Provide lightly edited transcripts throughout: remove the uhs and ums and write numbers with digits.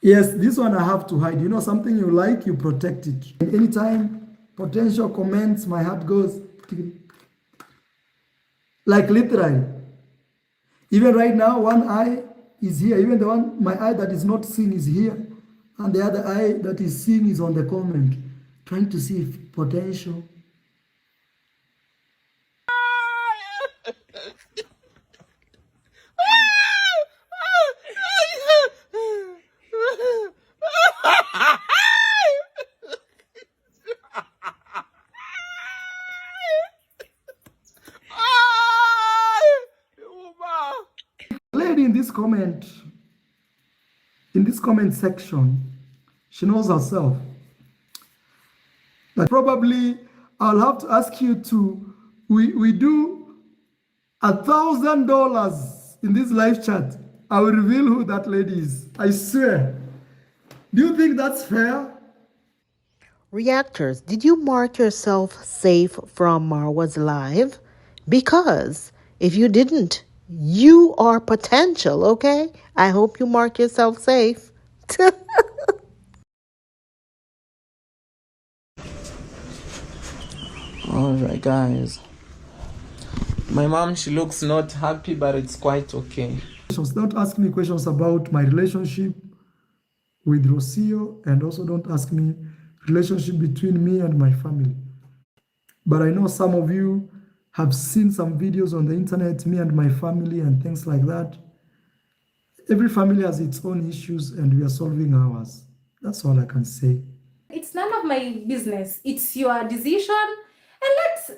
Yes, this one I have to hide. You know, something you like, you protect it. And anytime potential comments, my heart goes like literally. Even right now, one eye is here. Even the one, my eye that is not seen is here. And the other eye that is seen is on the comment. Trying to see if potential. Lady in this comment section, she knows herself. But probably I'll have to ask you to we do $1,000 in this live chat. I will reveal who that lady is. I swear. Do you think that's fair? Reactors, did you mark yourself safe from Marwa's live? Because if you didn't, you are potential, okay? I hope you mark yourself safe. Alright guys, my mom, she looks not happy, but it's quite okay. Don't ask me questions about my relationship with Rosio, and also don't ask me relationship between me and my family. But I know some of you have seen some videos on the internet, me and my family and things like that. Every family has its own issues and we are solving ours. That's all I can say. It's none of my business. It's your decision. And let's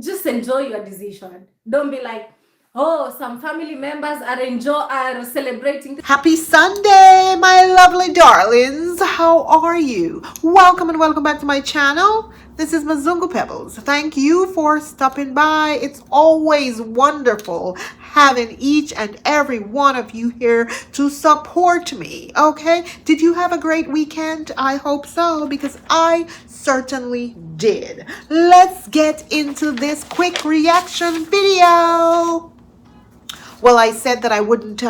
just enjoy your decision. Don't be like, oh, some family members are celebrating. Happy Sunday, my lovely darlings. How are you? Welcome and welcome back to my channel. This is Mzungu Pebbles. Thank you for stopping by. It's always wonderful having each and every one of you here to support me. Okay? Did you have a great weekend? I hope so, because I certainly did. Let's get into this quick reaction video. Well, I said that I wouldn't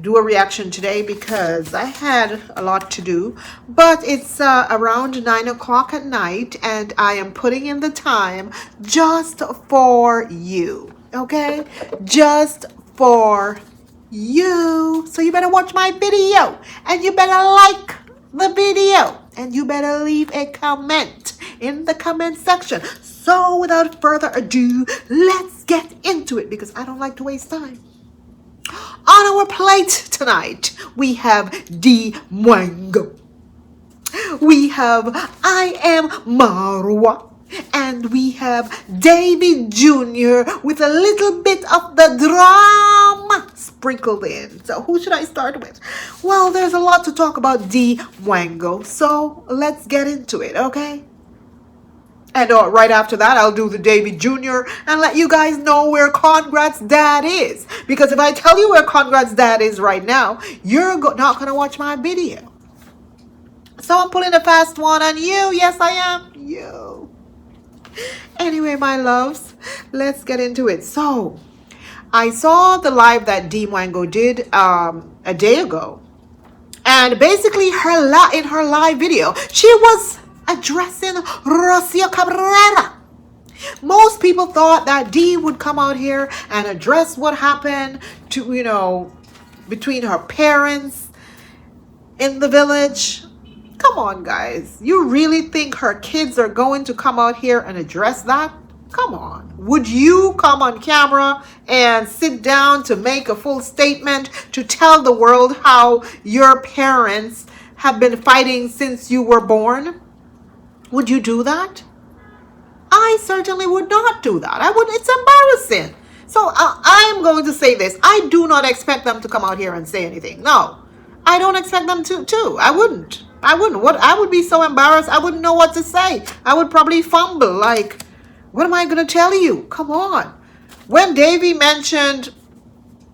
do a reaction today because I had a lot to do, but it's around 9 o'clock at night and I am putting in the time just for you, okay? Just for you. So you better watch my video and you better like the video and you better leave a comment in the comment section. So without further ado, let's get into it because I don't like to waste time. On our plate tonight, we have D Wango. We have I Am Marua. And we have Davy Jr. with a little bit of the drama sprinkled in. So who should I start with? Well, there's a lot to talk about D Wango. So let's get into it, okay? And right after that, I'll do the Davy Jr. and let you guys know where Condad's dad is. Because if I tell you where Condad's dad is right now, you're not going to watch my video. So I'm putting a fast one on you. Yes, I am. You. Anyway, my loves, let's get into it. So I saw the live that D Wango did a day ago. And basically, in her live video, she was addressing Rosio Cabrera. Most people thought that D would come out here and address what happened to, between her parents in the village. Come on, guys. You really think her kids are going to come out here and address that? Come on. Would you come on camera and sit down to make a full statement to tell the world how your parents have been fighting since you were born? Would you do that? I certainly would not do that. It's embarrassing. So I'm going to say this. I do not expect them to come out here and say anything. No, I don't expect them to. I wouldn't. I would be so embarrassed. I wouldn't know what to say. I would probably fumble. Like, what am I going to tell you? Come on. When Davy mentioned,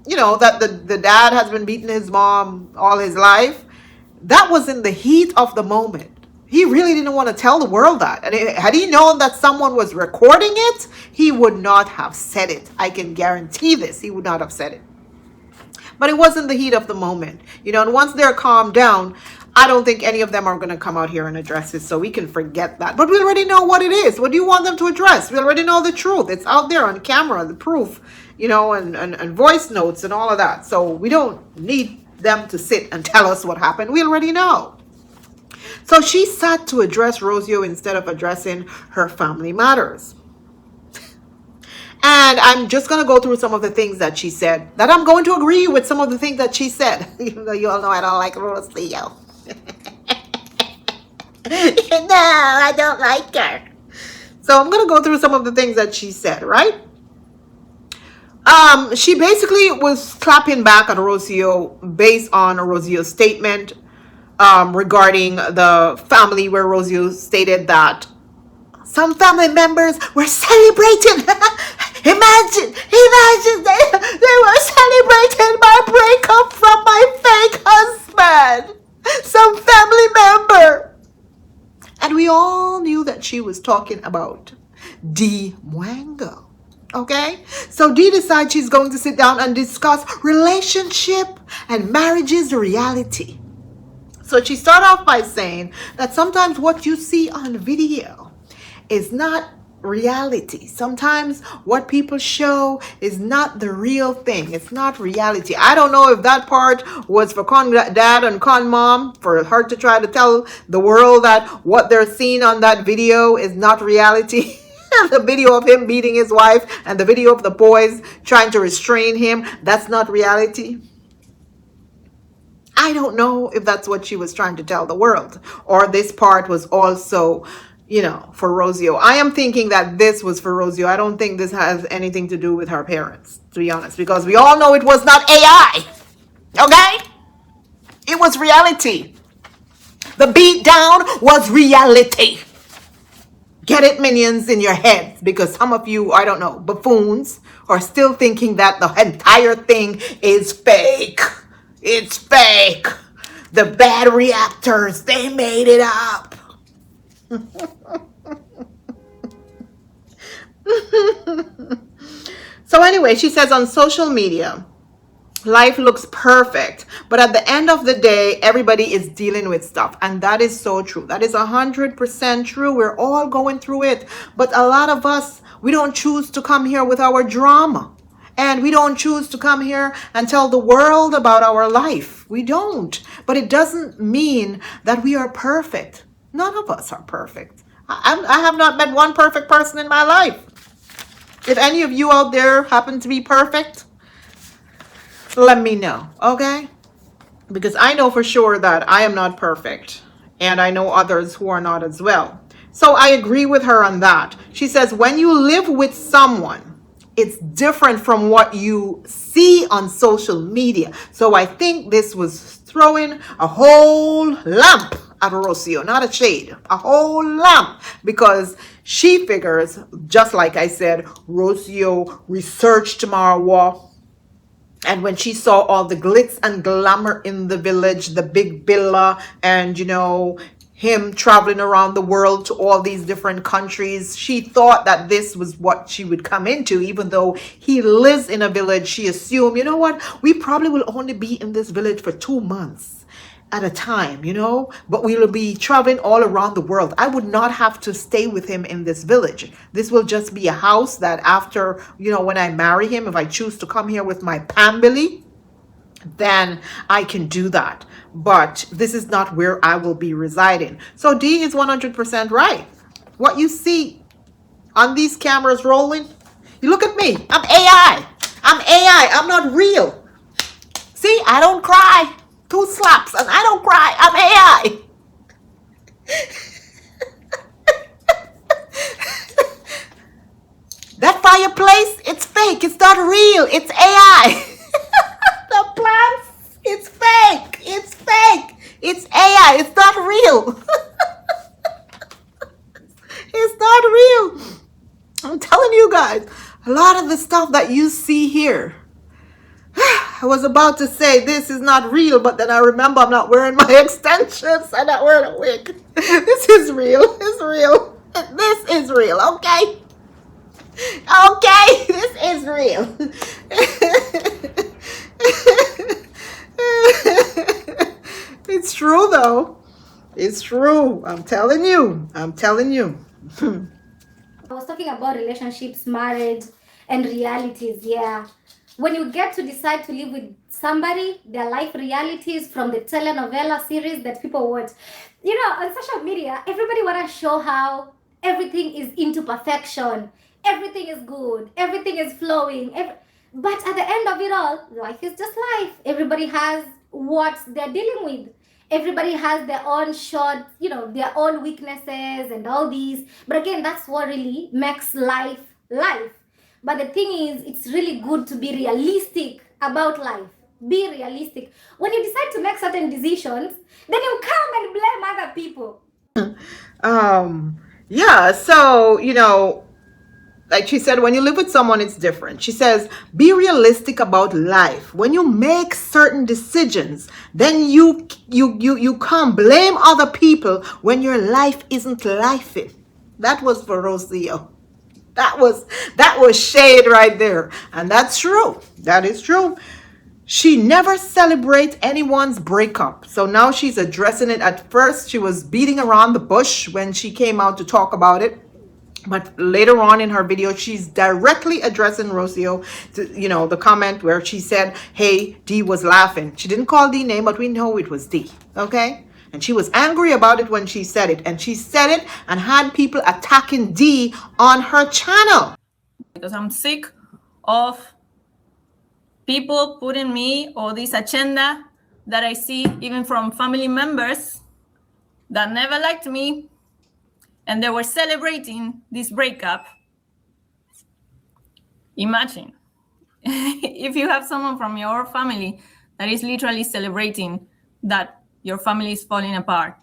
that the dad has been beating his mom all his life, that was in the heat of the moment. He really didn't want to tell the world that. And had he known that someone was recording it, he would not have said it. I can guarantee this. He would not have said it. But it wasn't the heat of the moment, and once they're calmed down, I don't think any of them are going to come out here and address it, so we can forget that. But we already know what it is. What do you want them to address? We already know the truth. It's out there on camera, the proof, and voice notes and all of that. So we don't need them to sit and tell us what happened. We already know. So she sat to address Rosio instead of addressing her family matters. And I'm just going to go through some of the things that she said, that I'm going to agree with some of the things that she said, even though you all know I don't like Rosio. No, I don't like her. So I'm going to go through some of the things that she said, right? She basically was clapping back at Rosio based on Rosio's statement regarding the family, where Rosio stated that some family members were celebrating. Imagine they were celebrating my breakup from my fake husband. Some family member. And we all knew that she was talking about D Wango. Okay? So D decides she's going to sit down and discuss relationship and marriage's reality. So she started off by saying that sometimes what you see on video is not reality. Sometimes what people show is not the real thing. It's not reality. I don't know if that part was for Condad and Con Mom, for her to try to tell the world that what they're seeing on that video is not reality. The video of him beating his wife and the video of the boys trying to restrain him, that's not reality. I don't know if that's what she was trying to tell the world, or this part was also, for Rosio. I am thinking that this was for Rosio. I don't think this has anything to do with her parents, to be honest, because we all know it was not AI. Okay? It was reality. The beat down was reality. Get it, minions, in your heads, because some of you, I don't know, buffoons, are still thinking that the entire thing is fake. It's fake. The battery actors, they made it up. So anyway, she says on social media, life looks perfect, but at the end of the day, everybody is dealing with stuff. And that is so true. That is 100% true. We're all going through it. But a lot of us, we don't choose to come here with our drama. And we don't choose to come here and tell the world about our life. We don't. But it doesn't mean that we are perfect. None of us are perfect. I have not met one perfect person in my life. If any of you out there happen to be perfect, let me know, okay? Because I know for sure that I am not perfect. And I know others who are not as well. So I agree with her on that. She says, when you live with someone, it's different from what you see on social media. So I think this was throwing a whole lamp at Rosio, not a shade, a whole lamp, because she figures, just like I said, Rosio researched Marua. And when she saw all the glitz and glamour in the village, the big villa, and, him traveling around the world to all these different countries, she thought that this was what she would come into. Even though he lives in a village, she assumed, you know what, we probably will only be in this village for 2 months at a time, but we will be traveling all around the world. I would not have to stay with him in this village. This will just be a house that after, when I marry him, if I choose to come here with my family, then I can do that. But this is not where I will be residing. So D is 100% right. What you see on these cameras rolling, you look at me. I'm AI. I'm AI. I'm not real. See, I don't cry. 2 slaps and I don't cry. I'm AI. That fireplace, it's fake. It's not real. It's AI. The plants, it's fake. It's fake. It's AI. It's not real. It's not real. I'm telling you guys, a lot of the stuff that you see here, I was about to say this is not real, but then I remember I'm not wearing my extensions. I'm not wearing a wig. This is real. It's real. This is real, okay? Okay, this is real. It's true though. It's true. I'm telling you. I'm telling you. I was talking about relationships, marriage, and realities. Yeah. When you get to decide to live with somebody, their life realities from the telenovela series that people watch. You know, on social media, everybody want to show how everything is into perfection. Everything is good. Everything is flowing. But at the end of it all, life is just life. Everybody has what they're dealing with. Everybody has their own short, you know, their own weaknesses and all these. But again, that's what really makes life life. But the thing is, it's really good to be realistic about life. Be realistic. When you decide to make certain decisions, then you come and blame other people. Yeah, so, like she said, when you live with someone, it's different. She says, be realistic about life. When you make certain decisions, then you can't blame other people when your life isn't lifing. That was for Rosio. That was shade right there. And that's true. That is true. She never celebrates anyone's breakup. So now she's addressing it. At first, she was beating around the bush when she came out to talk about it. But later on in her video, she's directly addressing Rosio, the comment where she said, hey, D was laughing. She didn't call D name, but we know it was D, okay? And she was angry about it when she said it. And she said it and had people attacking D on her channel. Because I'm sick of people putting me or this agenda that I see even from family members that never liked me, and they were celebrating this breakup. Imagine if you have someone from your family that is literally celebrating that your family is falling apart,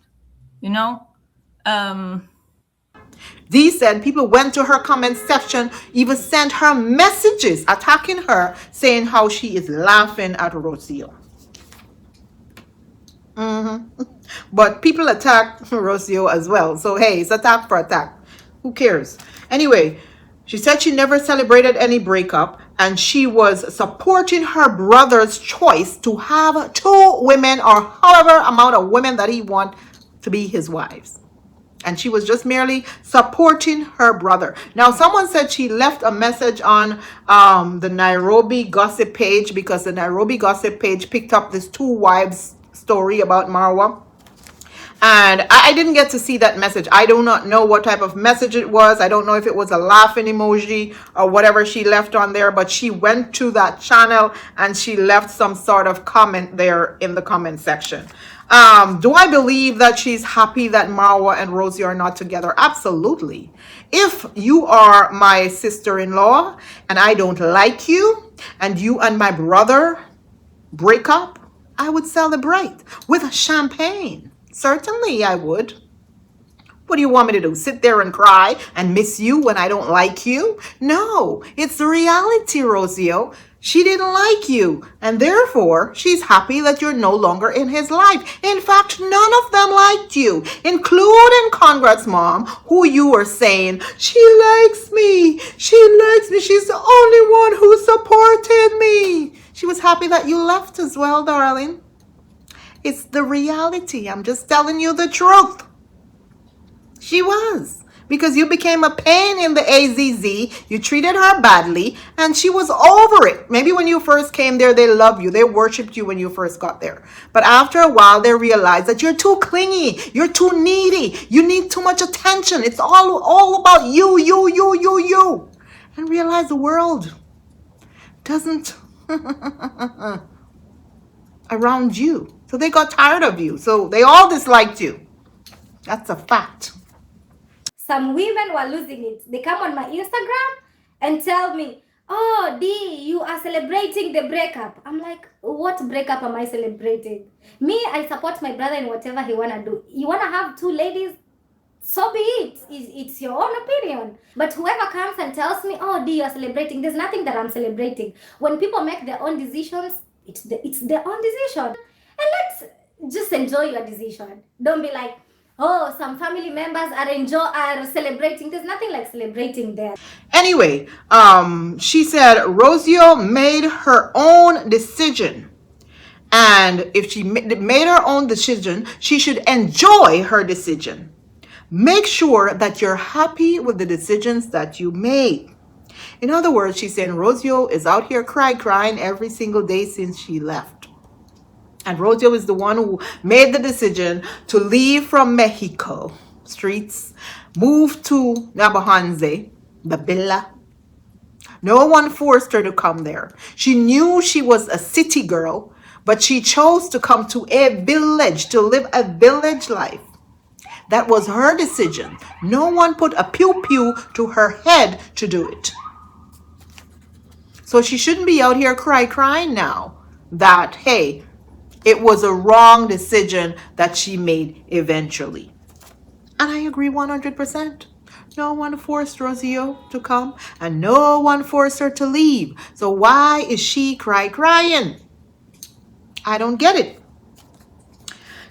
Dee said people went to her comment section, even sent her messages attacking her, saying how she is laughing at Rosio. But people attack Rosio as well. So, hey, it's attack for attack. Who cares? Anyway, she said she never celebrated any breakup, and she was supporting her brother's choice to have 2 women or however amount of women that he wants to be his wives. And she was just merely supporting her brother. Now, someone said she left a message on the Nairobi gossip page, because the Nairobi gossip page picked up this 2 wives story about Marua. And I didn't get to see that message. I do not know what type of message it was. I don't know if it was a laughing emoji or whatever she left on there. But she went to that channel and she left some sort of comment there in the comment section. Do I believe that she's happy that Marwa and Rosie are not together? Absolutely. If you are my sister-in-law and I don't like you, and you and my brother break up, I would celebrate with champagne. Certainly I would. What do you want me to do? Sit there and cry and miss you when I don't like you? No, it's the reality, Rosio. She didn't like you, and therefore she's happy that you're no longer in his life. In fact, none of them liked you, including Conrad's mom, who you were saying, she likes me, she's the only one who supported me. She was happy that you left as well, darling. It's the reality. I'm just telling you the truth. She was. Because you became a pain in the AZZ. You treated her badly. And she was over it. Maybe when you first came there, they loved you. They worshipped you when you first got there. But after a while, they realized that you're too clingy. You're too needy. You need too much attention. It's all about you. And realize the world doesn't around you. So they got tired of you. So they all disliked you. That's a fact. Some women were losing it. They come on my Instagram and tell me, oh, D, you are celebrating the breakup. I'm like, what breakup am I celebrating? Me, I support my brother in whatever he want to do. You want to have 2 ladies? So be it. It's your own opinion. But whoever comes and tells me, oh, D, you are celebrating, there's nothing that I'm celebrating. When people make their own decisions, it's their own decision. And let's just enjoy your decision. Don't be like, oh, some family members are celebrating. There's nothing like celebrating there. Anyway, she said Rosio made her own decision. And if she made her own decision, she should enjoy her decision. Make sure that you're happy with the decisions that you made. In other words, she's saying Rosio is out here crying every single day since she left. And Rosio is the one who made the decision to leave from Mexico streets, move to Nabahanze, the villa. No one forced her to come there. She knew she was a city girl, but she chose to come to a village, to live a village life. That was her decision. No one put a pew-pew to her head to do it. So she shouldn't be out here crying now that, hey, it was a wrong decision that she made eventually. And I agree 100%. No one forced Rosio to come, and no one forced her to leave. So why is she crying? I don't get it.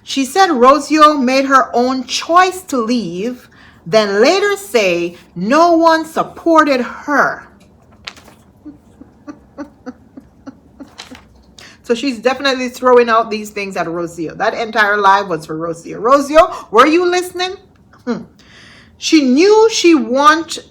She said Rosio made her own choice to leave, then later say no one supported her. So she's definitely throwing out these things at Rosio. That entire live was for Rosio. Rosio, were you listening? She knew she wasn't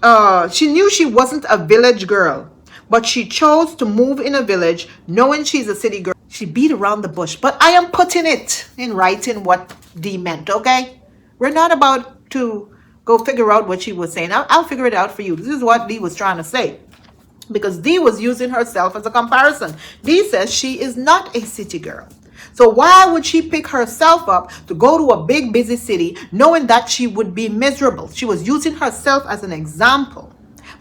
a village girl, but she chose to move in a village knowing she's a city girl. She beat around the bush, but I am putting it in writing what D meant, okay? We're not about to go figure out what she was saying. I'll figure it out for you. This is what D was trying to say, because D was using herself as a comparison. D says she is not a city girl. So why would she pick herself up to go to a big busy city knowing that she would be miserable? She was using herself as an example.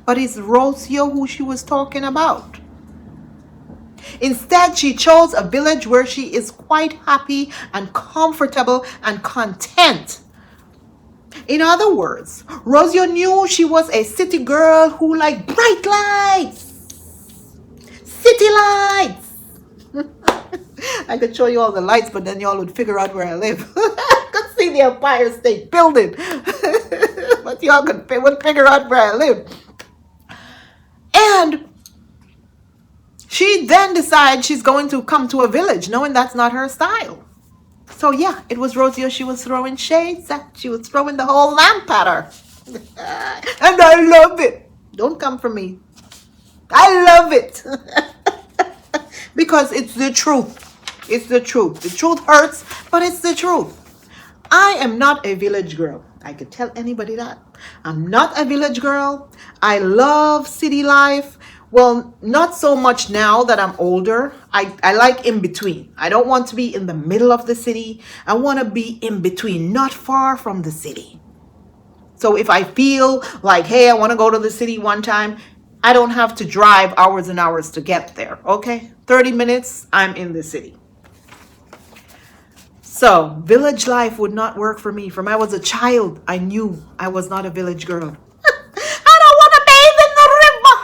But it's Rosio who she was talking about. Instead, she chose a village where she is quite happy and comfortable and content. In other words, Rosio knew she was a city girl who liked bright lights, city lights. I could show you all the lights, but then y'all would figure out where I live. I could see the Empire State Building, but y'all would figure out where I live. And she then decides she's going to come to a village, knowing that's not her style. So yeah, it was Rosio she was throwing shades at. She was throwing the whole lamp at her. And I love it. Don't come for me. I love it. Because it's the truth. It's the truth. The truth hurts, but it's the truth. I am not a village girl. I could tell anybody that. I'm not a village girl. I love city life. Well, not so much now that I'm older. I like in between. I don't want to be in the middle of the city. I want to be in between, not far from the city. So if I feel like, hey, I want to go to the city one time, I don't have to drive hours and hours to get there, okay? 30 minutes, I'm in the city. So village life would not work for me. From when I was a child, I knew I was not a village girl. I don't want to bathe in the river.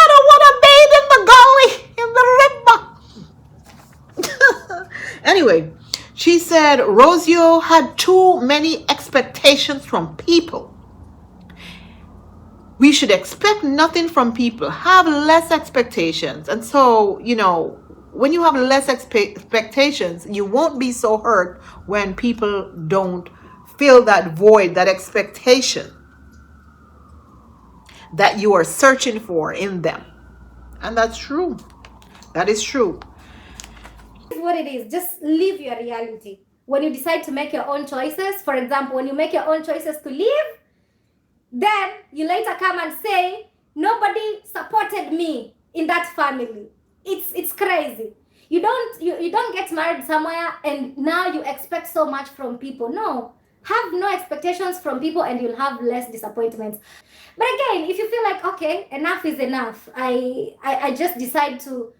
I don't want to bathe in the gully, in the river. Anyway, she said Rosio had too many expectations from people. We should expect nothing from people. Have less expectations. And so, you know, when you have less expectations, you won't be so hurt when people don't fill that void, that expectation that you are searching for in them. And that's true. That is true. It's what it is. Just live your reality. When you decide to make your own choices, for example, when you make your own choices to live, then you later come and say, nobody supported me in that family. It's crazy. You don't get married somewhere and now you expect so much from people. No. Have no expectations from people and you'll have less disappointments. But again, if you feel like, okay, enough is enough, I just decide to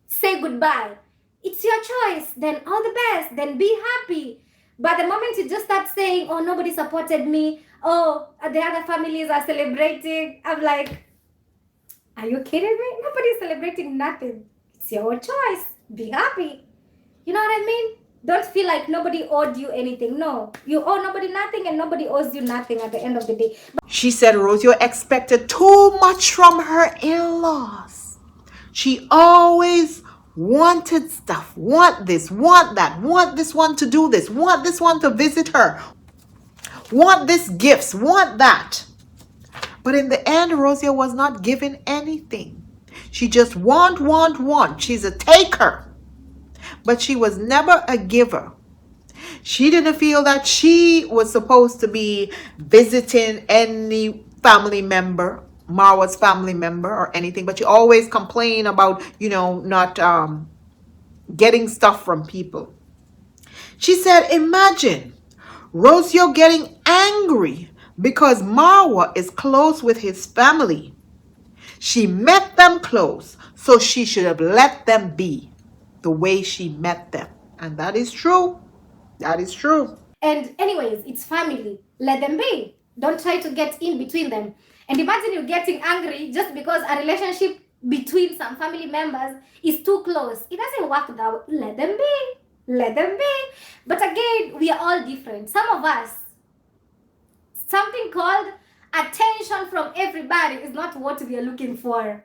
say goodbye, it's your choice. Then all the best. Then be happy. But the moment you just start saying, oh, nobody supported me, oh, the other families are celebrating, I'm like, are you kidding me? Nobody's celebrating nothing. It's your own choice. Be happy. You know what I mean? Don't feel like nobody owed you anything. No, you owe nobody nothing and nobody owes you nothing at the end of the day. She said Rosio expected too much from her in-laws. She always wanted stuff. Want this, want that, want this one to do this, want this one to visit her, want this gifts, want that. But in the end, Rosio was not given anything. She just want. She's a taker. But she was never a giver. She didn't feel that she was supposed to be visiting any family member, Marwa's family member or anything. But she always complained about, not getting stuff from people. She said, imagine Rosio getting angry because Marwa is close with his family. She met them close, so she should have let them be the way she met them. And that is true. That is true. And anyways, it's family. Let them be. Don't try to get in between them. And imagine you getting angry just because a relationship between some family members is too close. It doesn't work that way. Let them be. Let them be. But again, we are all different. Some of us, something called attention from everybody is not what we are looking for.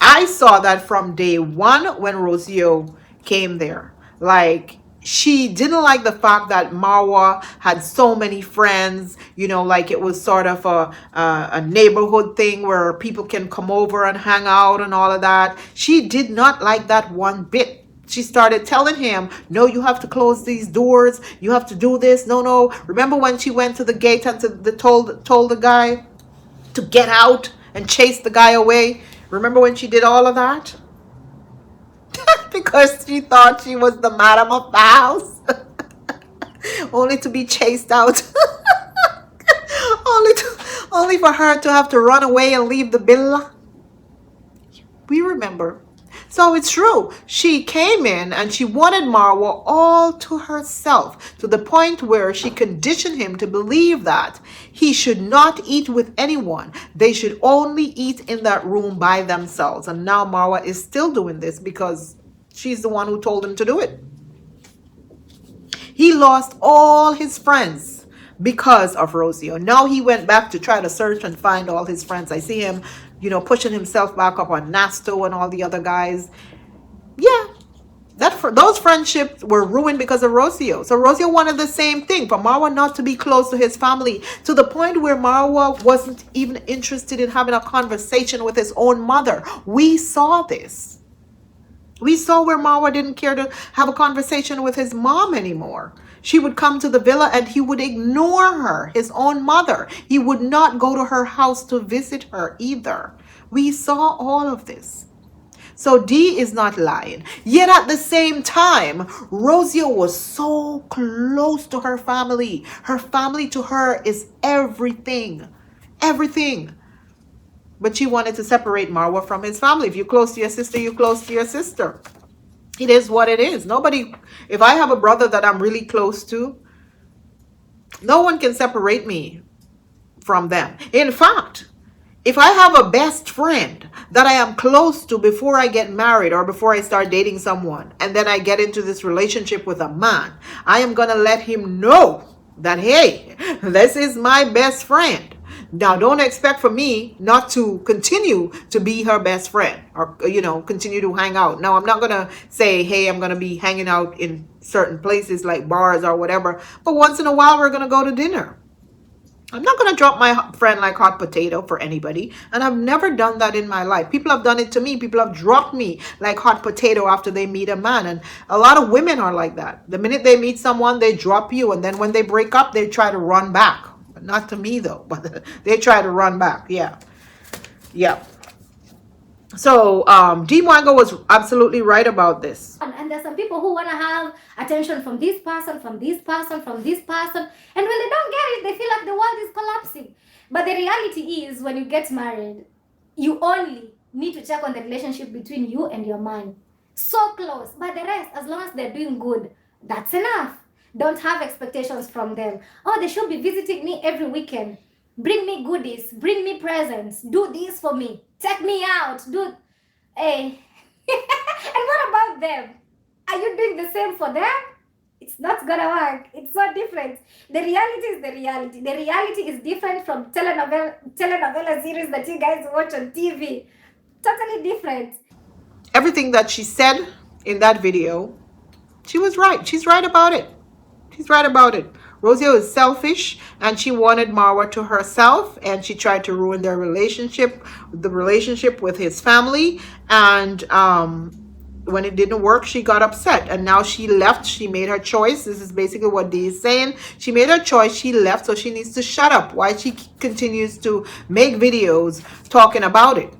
I saw that from day one when Rosio came there. Like, she didn't like the fact that Marwa had so many friends, like it was sort of a neighborhood thing where people can come over and hang out and all of that. She did not like that one bit. She started telling him, no, you have to close these doors. You have to do this. No. Remember when she went to the gate and told the guy to get out and chase the guy away? Remember when she did all of that? Because she thought she was the madam of the house. Only to be chased out. only for her to have to run away and leave the villa. We remember. So it's true. She came in and she wanted Marwa all to herself, to the point where she conditioned him to believe that he should not eat with anyone. They should only eat in that room by themselves. And now Marwa is still doing this because she's the one who told him to do it. He lost all his friends because of Rosio. Now he went back to try to search and find all his friends. I see him, pushing himself back up on Nasto and all the other guys. Yeah, those friendships were ruined because of Rosio. So Rosio wanted the same thing, for Marwa not to be close to his family, to the point where Marwa wasn't even interested in having a conversation with his own mother. We saw this. We saw where Marwa didn't care to have a conversation with his mom anymore. She would come to the villa and he would ignore her, his own mother. He would not go to her house to visit her either. We saw all of this. So D is not lying. Yet at the same time, Rosio was so close to her family. Her family to her is everything. Everything. But she wanted to separate Marwa from his family. If you're close to your sister, you're close to your sister. It is what it is. If I have a brother that I'm really close to, no one can separate me from them. In fact, if I have a best friend that I am close to before I get married or before I start dating someone, and then I get into this relationship with a man, I am going to let him know that, hey, this is my best friend. Now, don't expect for me not to continue to be her best friend or, continue to hang out. Now, I'm not going to say, hey, I'm going to be hanging out in certain places like bars or whatever. But once in a while, we're going to go to dinner. I'm not going to drop my friend like hot potato for anybody. And I've never done that in my life. People have done it to me. People have dropped me like hot potato after they meet a man. And a lot of women are like that. The minute they meet someone, they drop you. And then when they break up, they try to run back. Not to me though, but they try to run back. Yeah. So D Wango was absolutely right about this. And there's some people who want to have attention from this person, from this person, from this person. And when they don't get it, they feel like the world is collapsing. But the reality is, when you get married, you only need to check on the relationship between you and your man. So close. But the rest, as long as they're doing good, that's enough. Don't have expectations from them. Oh, they should be visiting me every weekend. Bring me goodies. Bring me presents. Do this for me. Take me out. Hey. And what about them? Are you doing the same for them? It's not gonna work. It's so different. The reality is the reality. The reality is different from telenovela series that you guys watch on TV. Totally different. Everything that she said in that video, she was right. She's right about it. She's right about it. Rosio is selfish, and she wanted Marwa to herself, and she tried to ruin their relationship, the relationship with his family. And when it didn't work, she got upset, and now she left. She made her choice. This is basically what Dee is saying. She made her choice. She left, so she needs to shut up. Why she continues to make videos talking about it?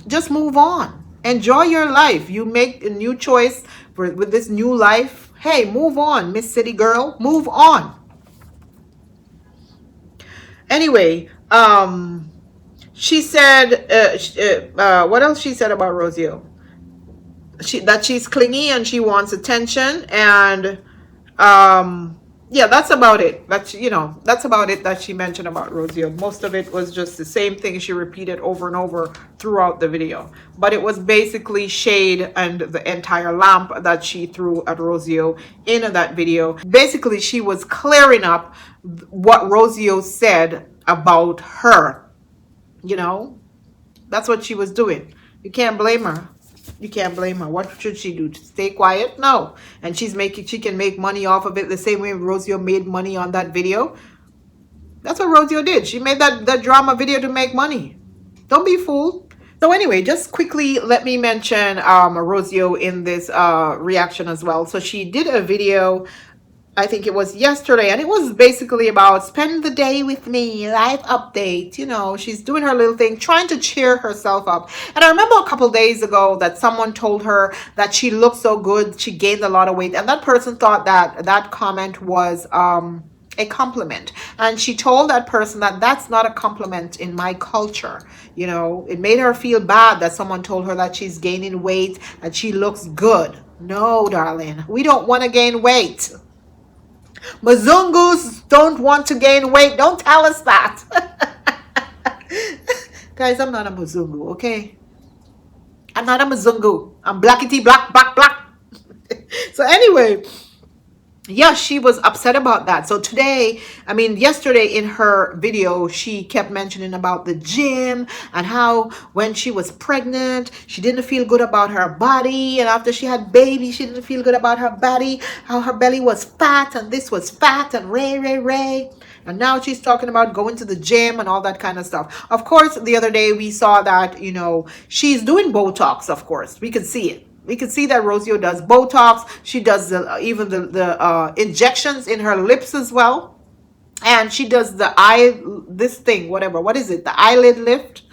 Just move on. Enjoy your life. You make a new choice with this new life. Hey, move on, Miss City Girl. Move on. Anyway, she said, what else she said about Rosio? That she's clingy and she wants attention, and yeah, that's about it. That's about it that she mentioned about Rosio. Most of it was just the same thing she repeated over and over throughout the video, but it was basically shade and the entire lamp that she threw at Rosio in that video. Basically, she was clearing up what Rosio said about her. That's what she was doing. You can't blame her. You can't blame her. What should she do? Stay quiet? No. And she can make money off of it the same way Rosio made money on that video. That's what Rosio did. She made that drama video to make money. Don't be fooled. So anyway, just quickly let me mention Rosio in this reaction as well. So she did a video, I think it was yesterday, and it was basically about spend the day with me, life update. She's doing her little thing, trying to cheer herself up. And I remember a couple days ago that someone told her that she looked so good, she gained a lot of weight, and that person thought that comment was a compliment. And she told that person that that's not a compliment in my culture. It made her feel bad that someone told her that she's gaining weight and she looks good. No, darling, we don't want to gain weight. Mzungus don't want to gain weight. Don't tell us that. Guys, I'm not a Mzungu, okay? I'm not a Mzungu. I'm blackity black, black, black. So anyway, yeah, she was upset about that. So yesterday in her video, she kept mentioning about the gym and how when she was pregnant, she didn't feel good about her body. And after she had baby, she didn't feel good about her body, how her belly was fat and this was fat and ray. And now she's talking about going to the gym and all that kind of stuff. Of course, the other day we saw that, she's doing Botox, of course. We could see it. We can see that Rosio does Botox. She does even the injections in her lips as well. And she does the what is it? The eyelid lift.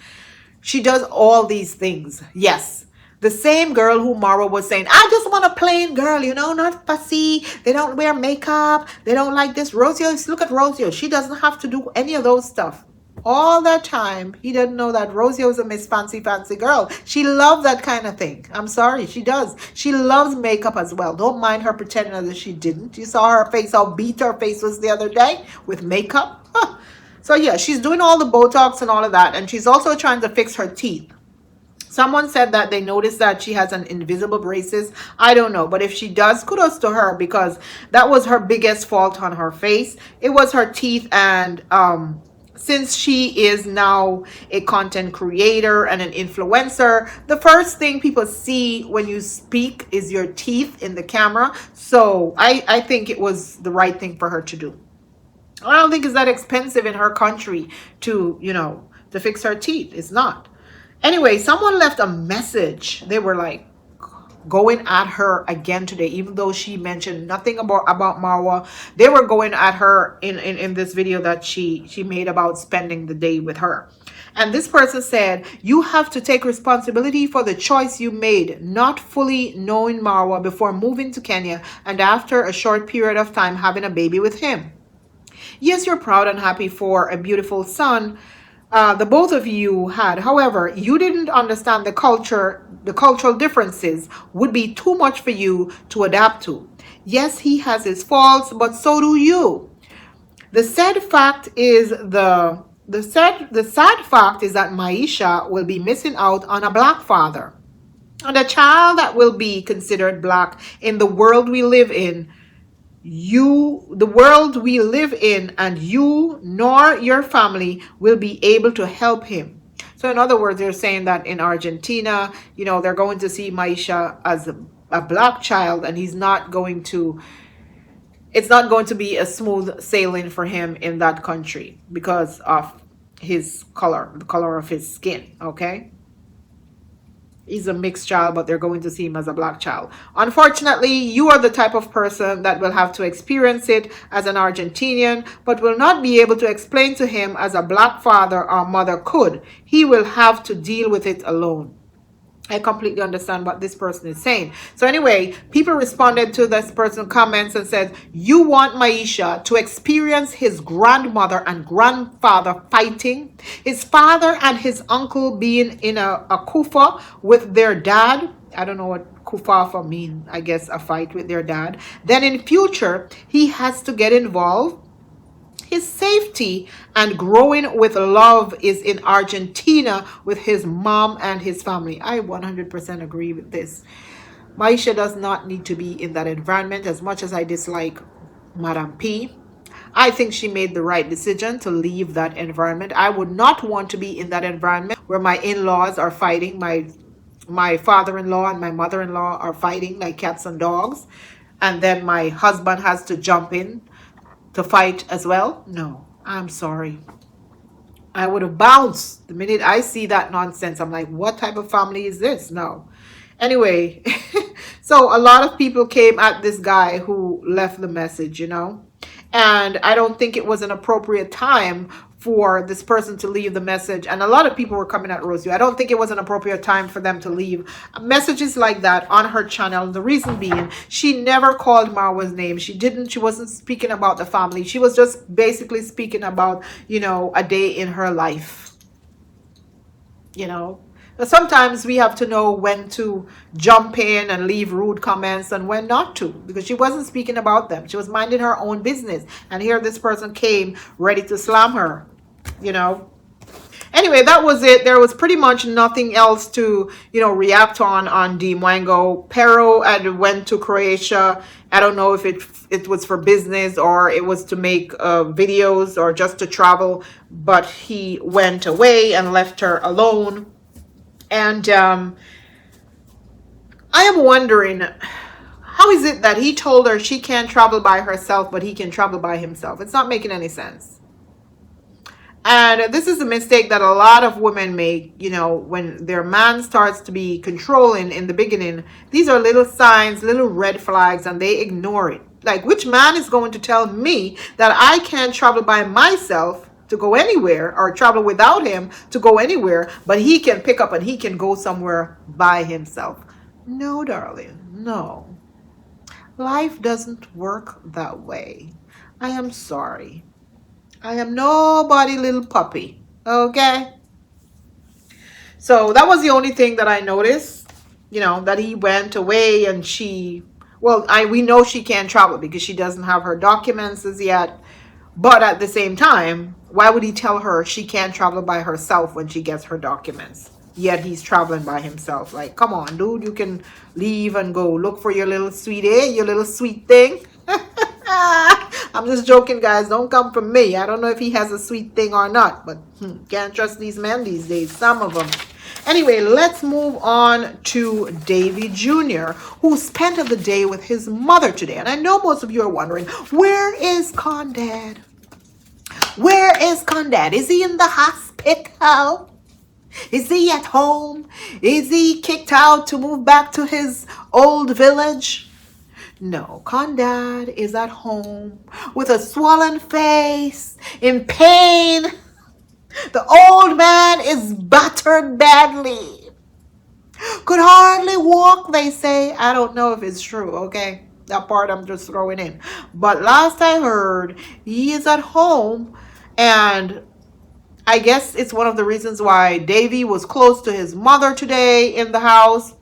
She does all these things. Yes. The same girl who Marua was saying, I just want a plain girl, not fussy. They don't wear makeup. They don't like this. Rosio, look at Rosio. She doesn't have to do any of those stuff. All that time, he didn't know that Rosio is a Miss Fancy girl. She loves that kind of thing. I'm sorry, she does. She loves makeup as well. Don't mind her pretending as if she didn't. You saw her face, how beat her face was the other day with makeup. Huh. So yeah, she's doing all the Botox and all of that. And she's also trying to fix her teeth. Someone said that they noticed that she has an invisible braces. I don't know. But if she does, kudos to her, because that was her biggest fault on her face. It was her teeth. And since she is now a content creator and an influencer, the first thing people see when you speak is your teeth in the camera. So I think it was the right thing for her to do. I don't think it's that expensive in her country to fix her teeth. It's not. Anyway, someone left a message. They were like going at her again today, even though she mentioned nothing about Marwa. They were going at her in this video that she made about spending the day with her. And this person said, you have to take responsibility for the choice you made, not fully knowing Marwa before moving to Kenya and after a short period of time having a baby with him. Yes, you're proud and happy for a beautiful son the both of you had. However, you didn't understand the cultural differences would be too much for you to adapt to. Yes, he has his faults, but so do you. The sad fact is that Maisha will be missing out on a black father. And a child that will be considered black in the world we live in, the world we live in, and you nor your family will be able to help him. So in other words, they're saying that in Argentina, they're going to see Maisha as a black child, and it's not going to be a smooth sailing for him in that country because of his color, the color of his skin. Okay. He's a mixed child, but they're going to see him as a black child. Unfortunately, you are the type of person that will have to experience it as an Argentinian, but will not be able to explain to him as a black father or mother could. He will have to deal with it alone. I completely understand what this person is saying. So anyway, people responded to this person's comments and said, you want Maisha to experience his grandmother and grandfather fighting, his father and his uncle being in a kufa with their dad. I don't know what kufafa mean. I guess a fight with their dad. Then in future, he has to get involved. His safety and growing with love is in Argentina with his mom and his family. I 100% agree with this. Maisha does not need to be in that environment. As much as I dislike Madam P, I think she made the right decision to leave that environment. I would not want to be in that environment where my in-laws are fighting. My father-in-law and my mother-in-law are fighting like cats and dogs. And then my husband has to jump in to fight as well. No, I'm sorry. I would have bounced the minute I see that nonsense. I'm like, what type of family is this? No. Anyway, so a lot of people came at this guy who left the message, and I don't think it was an appropriate time for this person to leave the message. And a lot of people were coming at Rosio. I don't think it was an appropriate time for them to leave messages like that on her channel. The reason being, she never called Marua's name. She wasn't speaking about the family. She was just basically speaking about, a day in her life. But sometimes we have to know when to jump in and leave rude comments and when not to, because she wasn't speaking about them. She was minding her own business. And here this person came ready to slam her, Anyway, that was it. There was pretty much nothing else to, react on D Wango. Pero had went to Croatia. I don't know if it was for business or it was to make videos or just to travel, but he went away and left her alone. And I am wondering, how is it that he told her she can't travel by herself, but he can travel by himself? It's not making any sense. And this is a mistake that a lot of women make, when their man starts to be controlling in the beginning. These are little signs, little red flags, and they ignore it. Like, which man is going to tell me that I can't travel by myself to go anywhere, or travel without him to go anywhere, but he can pick up and he can go somewhere by himself? No, darling, no. Life doesn't work that way. I am sorry. I am nobody little puppy. Okay? So that was the only thing that I noticed, that he went away and we know she can't travel because she doesn't have her documents as yet. But at the same time, why would he tell her she can't travel by herself when she gets her documents? Yet he's traveling by himself. Like, come on, dude, you can leave and go look for your little sweetie, your little sweet thing. I'm just joking, guys. Don't come from me. I don't know if he has a sweet thing or not, but can't trust these men these days, some of them. Anyway, let's move on to Davy Jr., who spent the day with his mother today. And I know most of you are wondering, where is Condad? Where is Condad? Is he in the hospital? Is he at home? Is he kicked out to move back to his old village? No, Condad is at home with a swollen face, in pain. The old man is battered badly. Could hardly walk, they say. I don't know if it's true, okay? That part I'm just throwing in. But last I heard, he is at home, and I guess it's one of the reasons why Davy was close to his mother today in the house,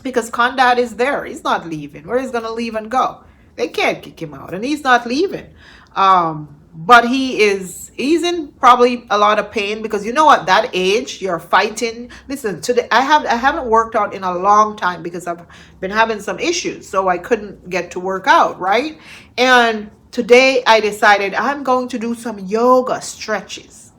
because Condad is there. He's not leaving. Where he's going to leave and go? They can't kick him out, and he's not leaving. But he is he's in probably a lot of pain, because you know at that age you're fighting. Listen, today I haven't worked out in a long time because I've been having some issues, so I couldn't get to work out, right? And today I decided I'm going to do some yoga stretches.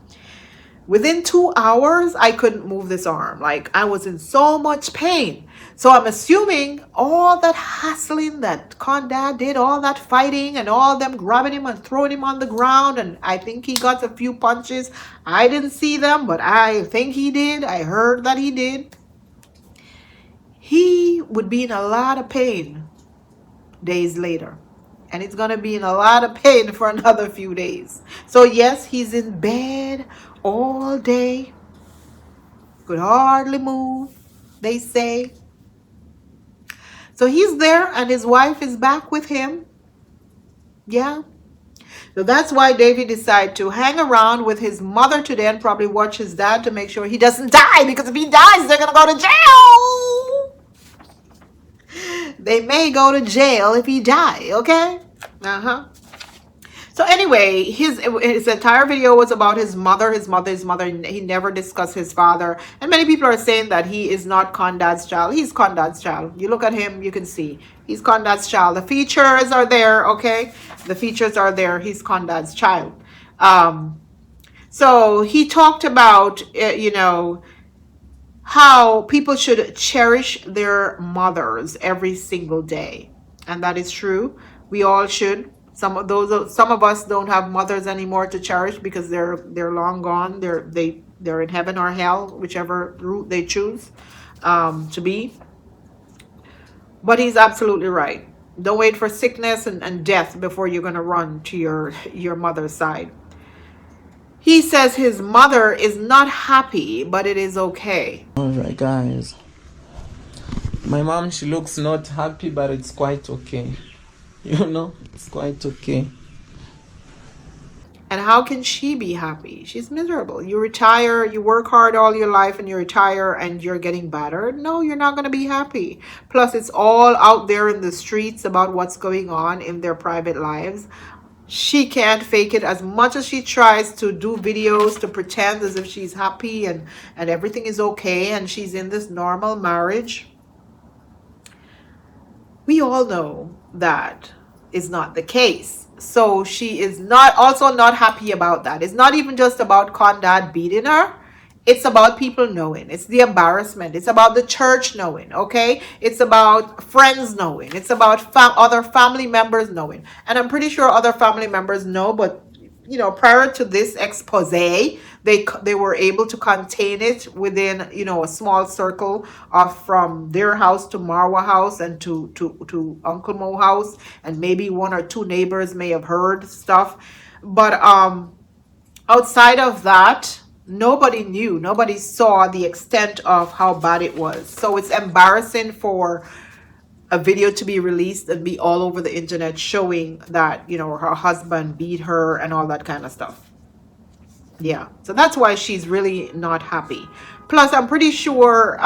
Within 2 hours, I couldn't move this arm. Like, I was in so much pain. So I'm assuming all that hassling that Condad did, all that fighting and all them grabbing him and throwing him on the ground, and I think he got a few punches. I didn't see them, but I think he did. I heard that he did. He would be in a lot of pain days later. And he's going to be in a lot of pain for another few days. So yes, he's in bed all day. Could hardly move, they say. So he's there and his wife is back with him. Yeah. So that's why Davy decided to hang around with his mother today and probably watch his dad to make sure he doesn't die. Because if he dies, they're going to go to jail. They may go to jail if he die, okay? So anyway, his entire video was about his mother. He never discussed his father. And many people are saying that he is not Condad's child. He's Condad's child. You look at him, you can see. He's Condad's child. The features are there, okay? The features are there. He's Condad's child. So he talked about, how people should cherish their mothers every single day. And that is true. We all should. Some of us don't have mothers anymore to cherish because they're long gone. They're in heaven or hell, whichever route they choose to be. But he's absolutely right. Don't wait for sickness and death before you're going to run to your mother's side. He says his mother is not happy, but it is okay. Alright, guys. My mom, she looks not happy, but it's quite okay. It's quite okay. And how can she be happy? She's miserable. You retire, you work hard all your life, and you retire and you're getting battered. No, you're not going to be happy. Plus, it's all out there in the streets about what's going on in their private lives. She can't fake it as much as she tries to do videos to pretend as if she's happy and everything is okay and she's in this normal marriage. We all know that is not the case. So she is not happy about that. It's not even just about Condad beating her. It's about people knowing. It's the embarrassment. It's about the church knowing, okay? It's about friends knowing. It's about other family members knowing. And I'm pretty sure other family members know, but, prior to this expose, they were able to contain it within, a small circle of from their house to Marua house and to Uncle Mo house. And maybe one or two neighbors may have heard stuff. But outside of that, nobody knew. Nobody saw the extent of how bad it was. So it's embarrassing for a video to be released and be all over the internet showing that, her husband beat her and all that kind of stuff. Yeah. So that's why she's really not happy. Plus, I'm pretty sure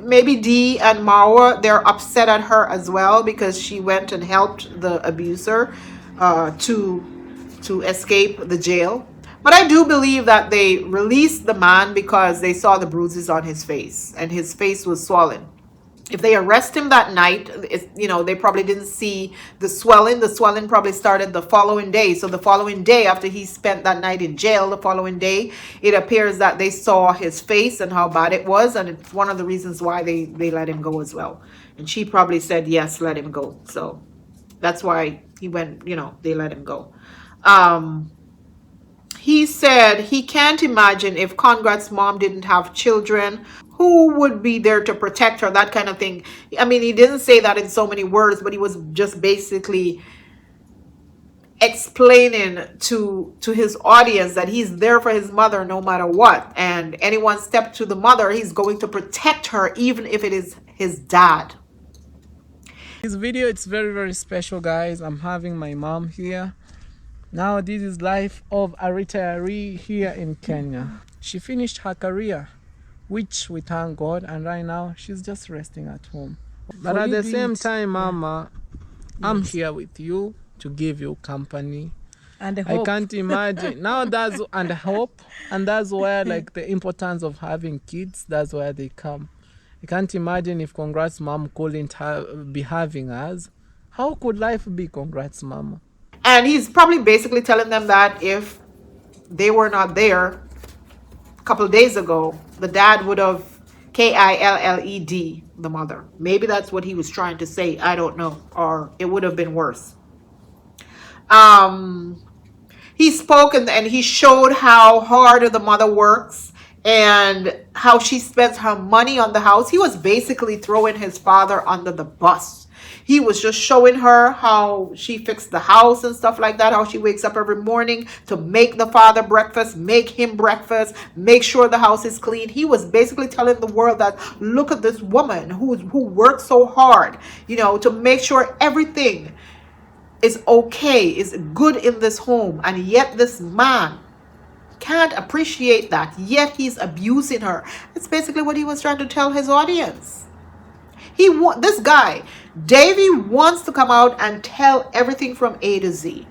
maybe D and Marua, they're upset at her as well because she went and helped the abuser to escape the jail. But I do believe that they released the man because they saw the bruises on his face and his face was swollen. If they arrest him that night, they probably didn't see the swelling. The swelling probably started the following day. So the following day, after he spent that night in jail, the following day, it appears that they saw his face and how bad it was. And it's one of the reasons why they let him go as well. And she probably said, yes, let him go. So that's why he went, they let him go. He said he can't imagine if Condad's mom didn't have children, who would be there to protect her, that kind of thing. I mean, he didn't say that in so many words, but he was just basically explaining to his audience that he's there for his mother no matter what. And anyone step to the mother, he's going to protect her, even if it is his dad. This video, it's very, very special, guys. I'm having my mom here. Now this is life of a retiree here in Kenya. She finished her career, which we thank God, and right now she's just resting at home. But at the same time, Mama, I'm here with you to give you company, And I can't imagine. Now that's and hope, and that's where like the importance of having kids. That's where they come. I can't imagine if Congrats Mom couldn't be having us. How could life be, Congrats Mama? And he's probably basically telling them that if they were not there a couple of days ago, the dad would have killed the mother. Maybe that's what he was trying to say. I don't know. Or it would have been worse. He spoke and he showed how hard the mother works and how she spends her money on the house. He was basically throwing his father under the bus. He was just showing her how she fixed the house and stuff like that, how she wakes up every morning to make the father breakfast, make him breakfast, make sure the house is clean. He was basically telling the world that, look at this woman who works so hard, to make sure everything is okay, is good in this home, and yet this man can't appreciate that, yet he's abusing her. That's basically what he was trying to tell his audience. This guy, Davy, wants to come out and tell everything from A to Z,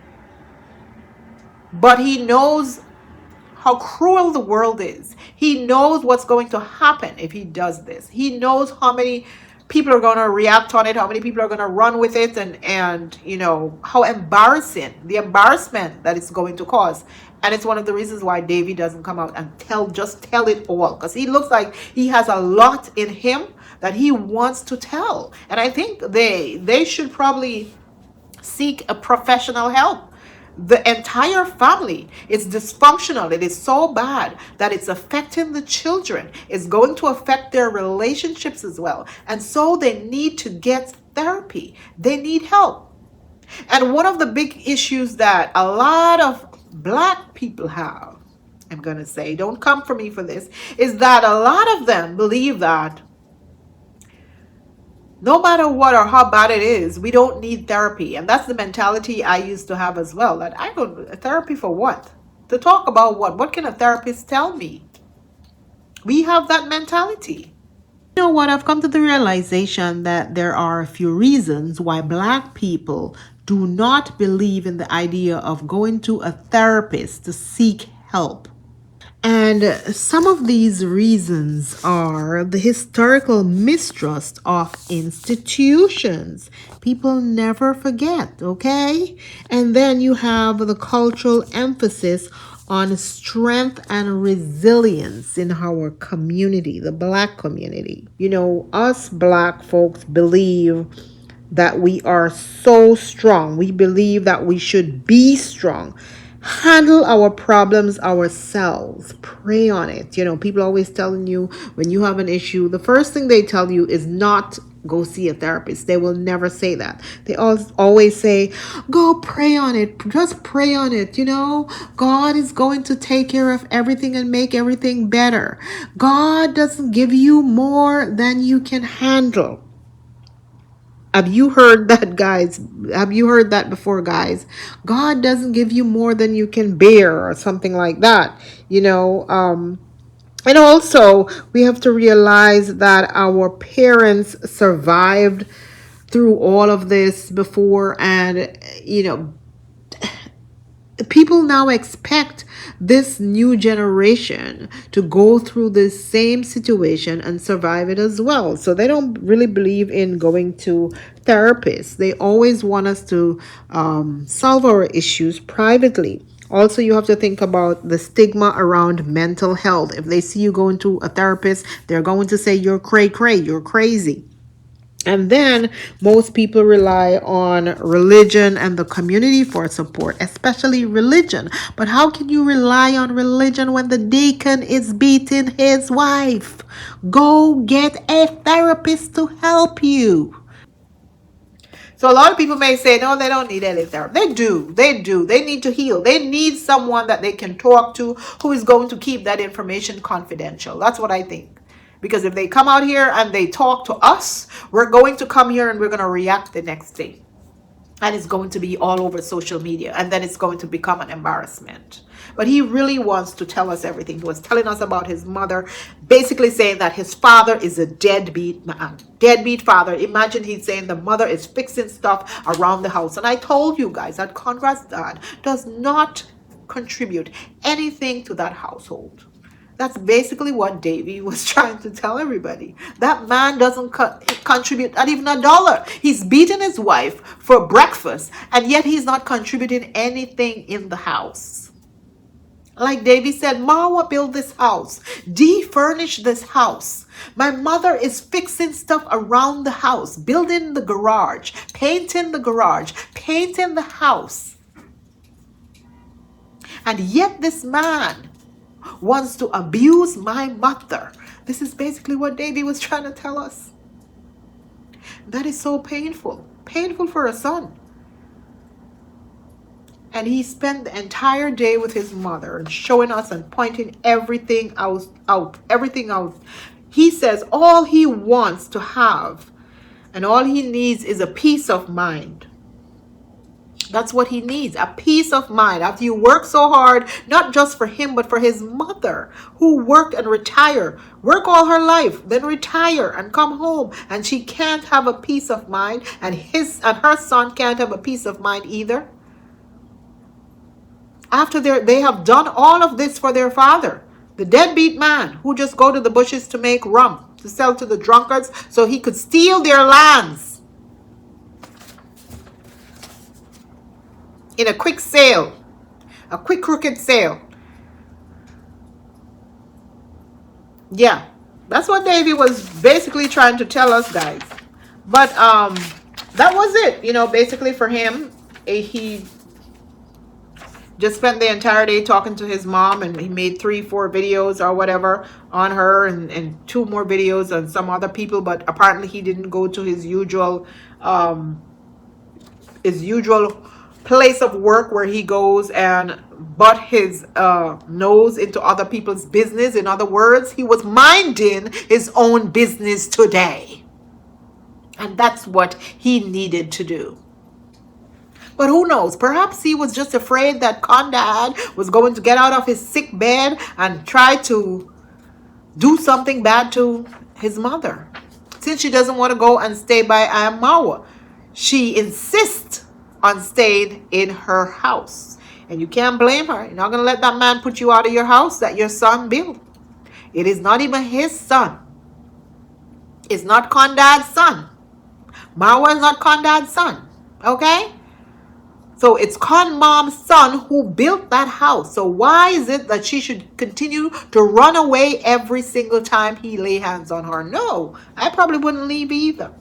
but he knows how cruel the world is. He knows what's going to happen if he does this. He knows how many people are going to react on it, how many people are going to run with it, and how embarrassing, the embarrassment that it's going to cause. And it's one of the reasons why Davy doesn't come out and just tell it all, because he looks like he has a lot in him that he wants to tell. And I think they should probably seek a professional help. The entire family is dysfunctional. It is so bad that it's affecting the children. It's going to affect their relationships as well. And so they need to get therapy. They need help. And one of the big issues that a lot of Black people have, I'm going to say, don't come for me for this, is that a lot of them believe that no matter what or how bad it is, we don't need therapy. And that's the mentality I used to have as well. That I go, therapy for what? To talk about what? What can a therapist tell me? We have that mentality. You know what? I've come to the realization that there are a few reasons why Black people do not believe in the idea of going to a therapist to seek help. And some of these reasons are the historical mistrust of institutions. People never forget, okay? And then you have the cultural emphasis on strength and resilience in our community, the Black community. Us Black folks believe that we are so strong. We believe that we should be strong. Handle our problems ourselves. Pray on it. People always telling you when you have an issue, the first thing they tell you is not go see a therapist. They will never say that. They always say, go pray on it. Just pray on it. God is going to take care of everything and make everything better. God doesn't give you more than you can handle. Have you heard that, guys? Have you heard that before, guys? God doesn't give you more than you can bear or something like that. And also we have to realize that our parents survived through all of this before, and people now expect this new generation to go through this same situation and survive it as well. So they don't really believe in going to therapists. They always want us to solve our issues privately. Also, you have to think about the stigma around mental health. If they see you going to a therapist, they're going to say you're cray-cray, you're crazy. And then most people rely on religion and the community for support, especially religion. But how can you rely on religion when the deacon is beating his wife? Go get a therapist to help you. So a lot of people may say, no, they don't need any therapy. They do. They need to heal. They need someone that they can talk to who is going to keep that information confidential. That's what I think. Because if they come out here and they talk to us, we're going to come here and we're going to react the next day. and it's going to be all over social media, and then it's going to become an embarrassment. But he really wants to tell us everything. He was telling us about his mother, basically saying that his father is a deadbeat man, deadbeat father. Imagine he's saying the mother is fixing stuff around the house. And I told you guys that Conrad's dad does not contribute anything to that household. That's basically what Davy was trying to tell everybody. That man doesn't contribute not even $1. He's beating his wife for breakfast, and yet he's not contributing anything in the house. Like Davy said, Marwa built this house. D furnished this house. My mother is fixing stuff around the house, building the garage, painting the house. And yet this man wants to abuse my mother. This is basically what Davy was trying to tell us. That is so painful. Painful for a son. And he spent the entire day with his mother and showing us and pointing everything out. He says all he wants to have and all he needs is a peace of mind. That's what he needs, a peace of mind. After you work so hard, not just for him, but for his mother, who worked and retired, work all her life, then retire and come home, and she can't have a peace of mind, and her son can't have a peace of mind either. After they have done all of this for their father, the deadbeat man who just go to the bushes to make rum, to sell to the drunkards so he could steal their lands in a quick sale, a quick crooked sale. Yeah, that's what Davy was basically trying to tell us, guys. But that was it, basically for him. He just spent the entire day talking to his mom, and he made 3-4 videos or whatever on her, and 2 more videos on some other people. But apparently he didn't go to his usual place of work where he goes and butt his nose into other people's business. In other words, he was minding his own business today, and that's what he needed to do. But who knows? Perhaps he was just afraid that Condad was going to get out of his sick bed and try to do something bad to his mother. Since she doesn't want to go and stay by Marua, she insists on staying in her house. And you can't blame her. You're not going to let that man put you out of your house that your son built. It is not even his son. It's not Condad's son. Marua is not Condad's son. Okay? So it's Con Mom's son who built that house. So why is it that she should continue to run away every single time he lay hands on her? No, I probably wouldn't leave either.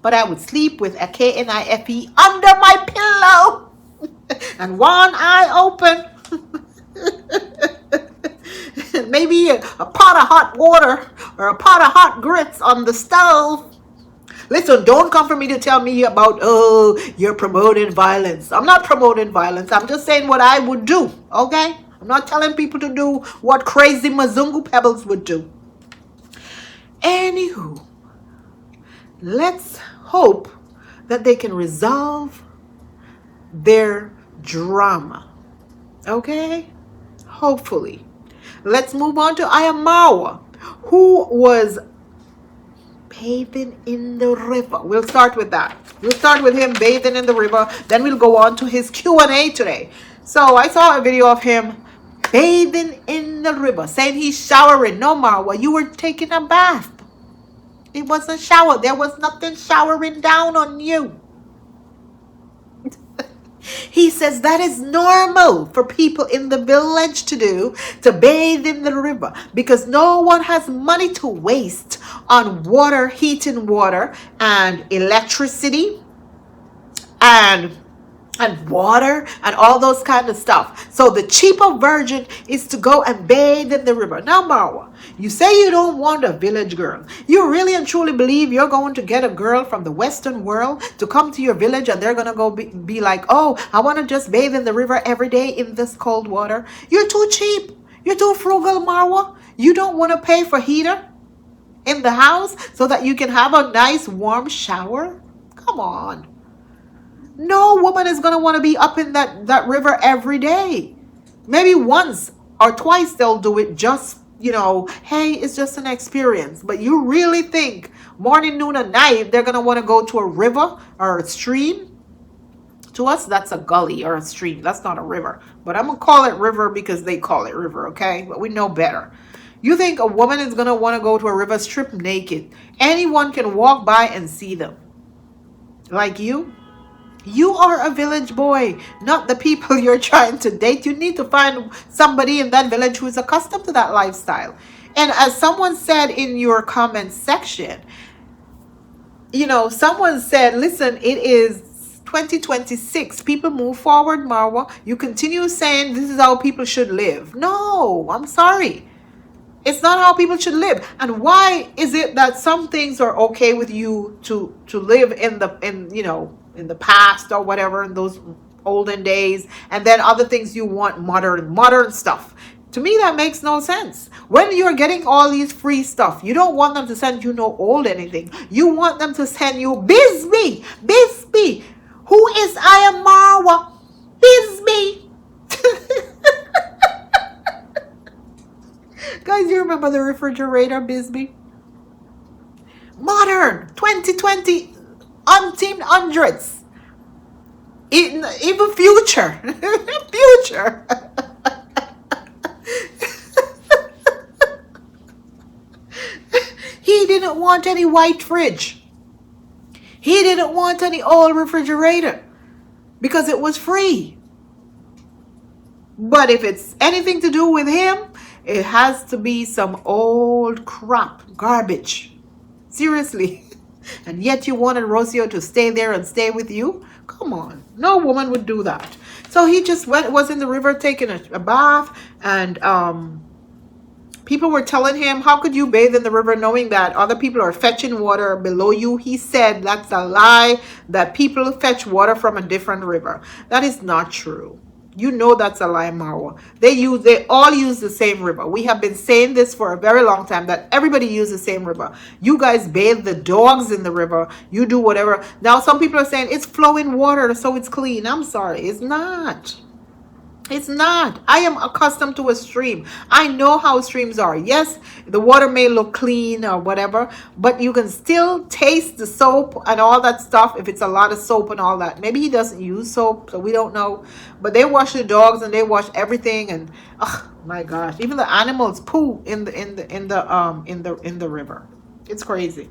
But I would sleep with a KNIFE under my pillow and one eye open. Maybe a pot of hot water or a pot of hot grits on the stove. Listen, don't come for me to tell me about, you're promoting violence. I'm not promoting violence. I'm just saying what I would do, okay? I'm not telling people to do what crazy Mzungu Pebbles would do. Anywho, let's hope that they can resolve their drama, okay? Hopefully. Let's move on to Marua, who was bathing in the river. We'll start with that. We'll start with him bathing in the river. Then we'll go on to his Q&A today. So I saw a video of him bathing in the river, saying he's showering. No, Marwa, you were taking a bath. It was a shower. There was nothing showering down on you. He says that is normal for people in the village to do, to bathe in the river, because no one has money to waste on water, heating water, and electricity, and water, and all those kind of stuff. So the cheaper version is to go and bathe in the river. Now, Marwa, you say you don't want a village girl. You really and truly believe you're going to get a girl from the Western world to come to your village, and they're going to go be like, oh, I want to just bathe in the river every day in this cold water? You're too cheap. You're too frugal, Marwa. You don't want to pay for heater in the house so that you can have a nice warm shower? Come on. No woman is going to want to be up in that river every day. Maybe once or twice they'll do it just, hey, it's just an experience. But you really think morning, noon, and night they're going to want to go to a river or a stream? To us, that's a gully or a stream. That's not a river. But I'm going to call it river because they call it river, okay? But we know better. You think a woman is going to want to go to a river strip naked? Anyone can walk by and see them. Like you? You are a village boy, not the people you're trying to date. You need to find somebody in that village who is accustomed to that lifestyle. And as someone said in your comment section, someone said, listen, it is 2026. People move forward, Marwa. You continue saying this is how people should live. No, I'm sorry. It's not how people should live. And why is it that some things are okay with you to live in the past or whatever, in those olden days, and then other things you want modern stuff? To me, that makes no sense. When you're getting all these free stuff, you don't want them to send you no old anything. You want them to send you Bisbee. Who is I am Marwa? Bisbee. Guys, you remember the refrigerator, Bisbee? Modern, 2020, umpteen hundreds. Even future. Future. He didn't want any white fridge. He didn't want any old refrigerator because it was free. But if it's anything to do with him, it has to be some old crap, garbage. Seriously. And yet you wanted Rosio to stay there and stay with you? Come on. No woman would do that. So he just was in the river taking a bath, and people were telling him, how could you bathe in the river knowing that other people are fetching water below you? He said that's a lie, that people fetch water from a different river. That is not true. You know that's a lie, Marwa. They all use the same river. We have been saying this for a very long time, that everybody uses the same river. You guys bathe the dogs in the river. You do whatever. Now some people are saying it's flowing water, so it's clean. I'm sorry, it's not. It's not. I am accustomed to a stream. I know how streams are. Yes, the water may look clean or whatever, but you can still taste the soap and all that stuff if it's a lot of soap and all that. Maybe he doesn't use soap, so we don't know. But they wash the dogs and they wash everything, and oh my gosh, even the animals poo in the river. It's crazy.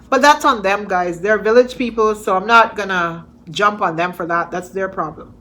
But that's on them, guys. They're village people, so I'm not gonna jump on them for that. That's their problem.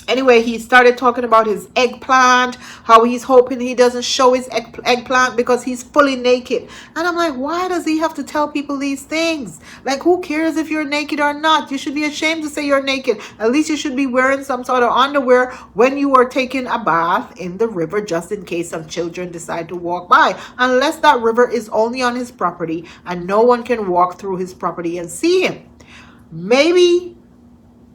Anyway, he started talking about his eggplant, how he's hoping he doesn't show his eggplant because he's fully naked. And I'm like, why does he have to tell people these things? Like, who cares if you're naked or not? You should be ashamed to say you're naked. At least you should be wearing some sort of underwear when you are taking a bath in the river, just in case some children decide to walk by. Unless that river is only on his property and no one can walk through his property and see him. Maybe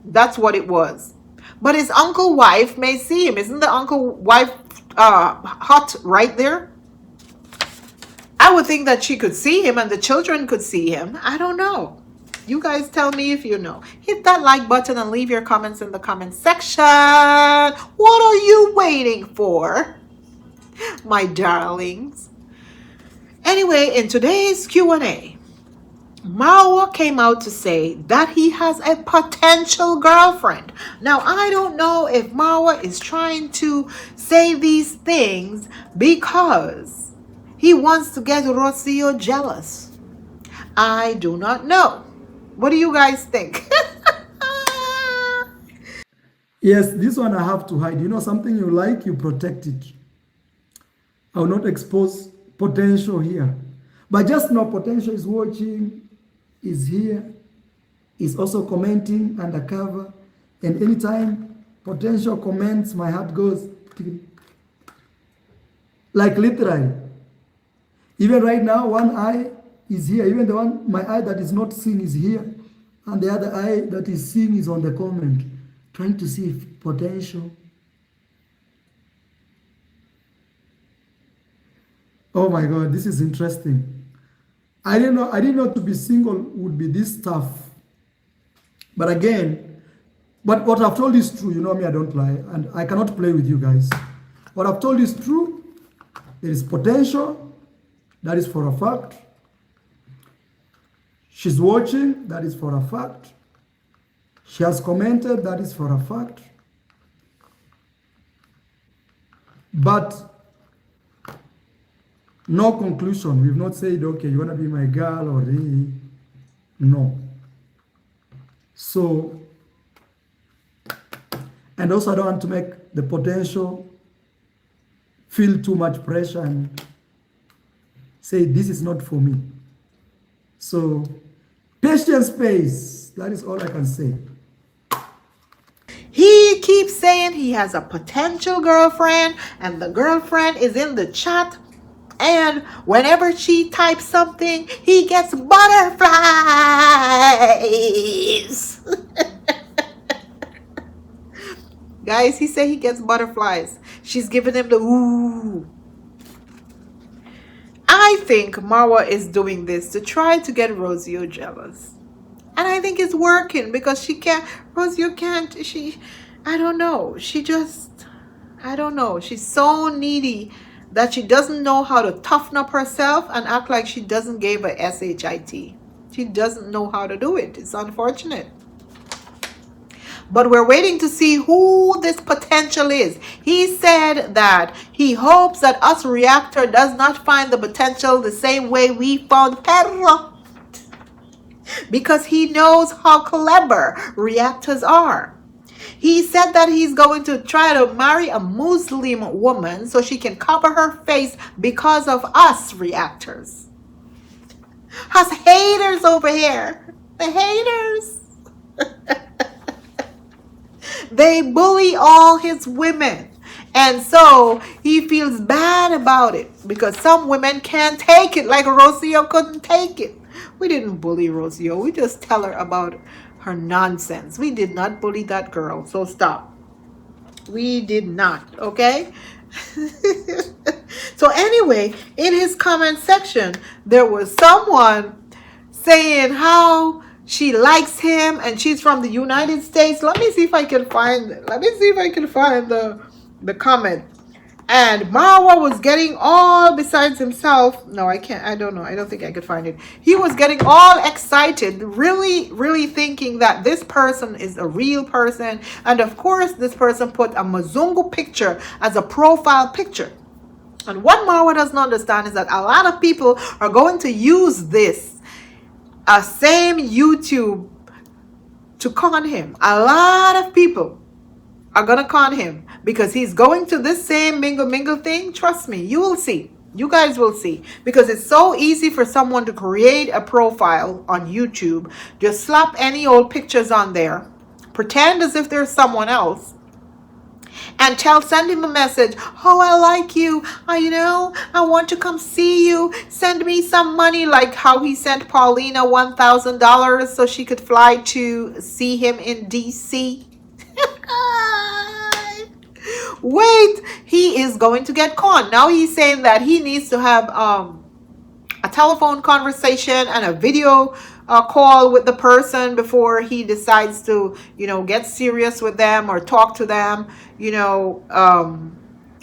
that's what it was. But his uncle wife may see him. Isn't the uncle wife hut right there? I would think that she could see him and the children could see him. I don't know. You guys tell me if you know. Hit that like button and leave your comments in the comment section. What are you waiting for, my darlings? Anyway, in today's Q&A, Marua came out to say that he has a potential girlfriend. Now, I don't know if Marua is trying to say these things because he wants to get Rosio jealous. I do not know. What do you guys think? Yes, this one I have to hide. You know, something you like, you protect it. I will not expose potential here. But just know potential is watching, is here, is also commenting undercover, and anytime potential comments, my heart goes like literally. Even right now, one eye is here. Even the one, my eye that is not seeing is here, and the other eye that is seeing is on the comment, trying to see if potential. Oh my God, this is interesting. I didn't know to be single would be this tough. But again, But what I've told is true. You know me, I don't lie, and I cannot play with you guys. What I've told is true. There is potential. That is for a fact. She's watching. That is for a fact. She has commented. That is for a fact. But no conclusion. We've not said, okay, you want to be my girl or no. So, and also I don't want to make the potential feel too much pressure and say this is not for me. So, patience pays. That is all I can say. He keeps saying he has a potential girlfriend and the girlfriend is in the chat, and whenever she types something, he gets butterflies. Guys, he said he gets butterflies. She's giving him the ooh. I think Marwa is doing this to try to get Rosio jealous. And I think it's working because Rosio can't, I don't know. I don't know. She's so needy that she doesn't know how to toughen up herself and act like she doesn't give a SHIT. She doesn't know how to do it. It's unfortunate. But we're waiting to see who this potential is. He said that he hopes that us reactor does not find the potential the same way we found Perro, because he knows how clever reactors are. He said that he's going to try to marry a Muslim woman so she can cover her face because of us reactors. Us haters over here. The haters. They bully all his women. And so he feels bad about it because some women can't take it, like Rosio couldn't take it. We didn't bully Rosio. We just tell her about her nonsense. We did not bully that girl. So stop. We did not. Okay? So anyway, in his comment section, there was someone saying how she likes him and she's from the United States. Let me see if I can find the comment. And Marwa was getting all besides himself. No, I can't. I don't know. I don't think I could find it. He was getting all excited, really thinking that this person is a real person. And of course, this person put a Mzungu picture as a profile picture. And what Marwa doesn't understand is that a lot of people are going to use this same YouTube to con him. A lot of people are gonna con him because he's going to this same mingle thing. Trust me, you will see. You guys will see, because it's so easy for someone to create a profile on YouTube, just slap any old pictures on there, pretend as if there's someone else, and send him a message. Oh, I like you. I want to come see you. Send me some money, like how he sent Paulina $1,000 so she could fly to see him in DC. Wait, he is going to get conned. Now he's saying that he needs to have a telephone conversation and a video call with the person before he decides to, get serious with them or talk to them,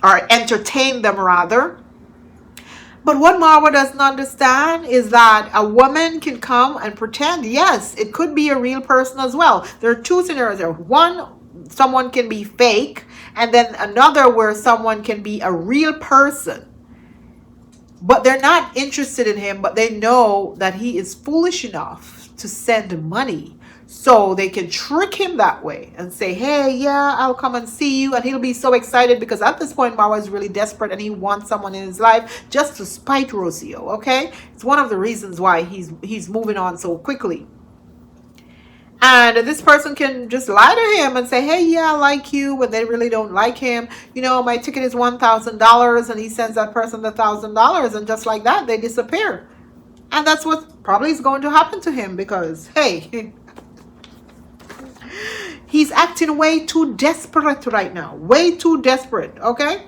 or entertain them rather. But what Marwa doesn't understand is that a woman can come and pretend. Yes, it could be a real person as well. There are two scenarios there. One, someone can be fake, and then another where someone can be a real person. But they're not interested in him, but they know that he is foolish enough to send money. So they can trick him that way and say, hey, yeah, I'll come and see you. And he'll be so excited because at this point, Marwa is really desperate and he wants someone in his life just to spite Rosio, okay? It's one of the reasons why he's moving on so quickly. And this person can just lie to him and say, hey, yeah, I like you, when they really don't like him. My ticket is $1,000, and he sends that person the $1,000, and just like that, they disappear. And that's what probably is going to happen to him because, hey, he's acting way too desperate right now. Way too desperate, okay?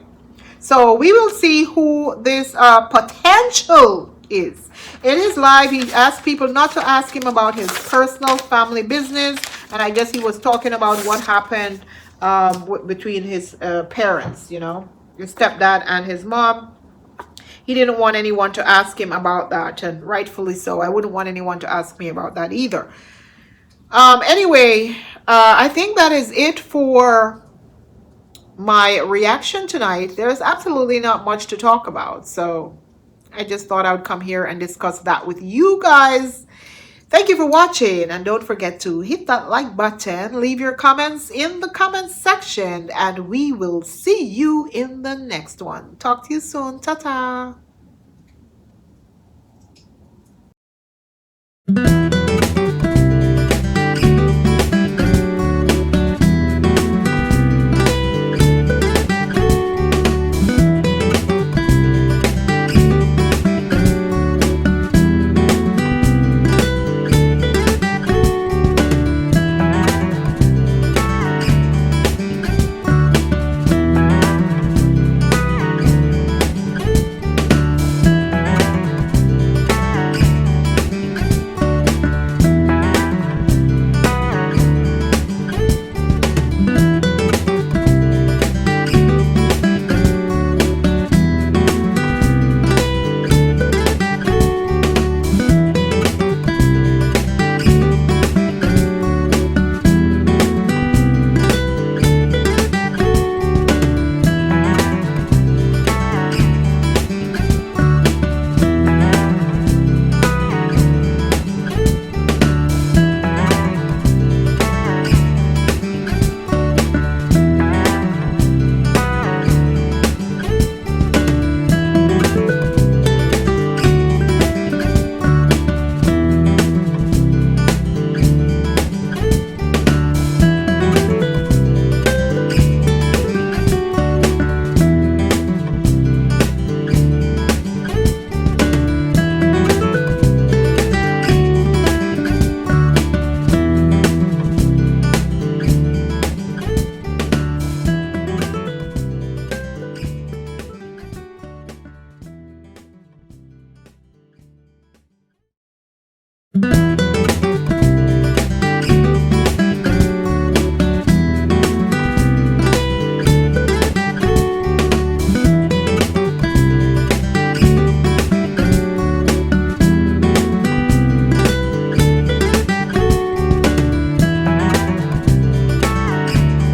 So we will see who this potential is. In his live, he asked people not to ask him about his personal family business And I guess he was talking about what happened between his parents, you know, his stepdad and his mom. He didn't want anyone to ask him about that, and rightfully so. I wouldn't want anyone to ask me about that either. Anyway, I think that is it for my reaction tonight. There's absolutely not much to talk about, so I just thought I would come here and discuss that with you guys. Thank you for watching, and don't forget to hit that like button, leave your comments in the comments section, and we will see you in the next one. Talk to you soon. Ta-ta.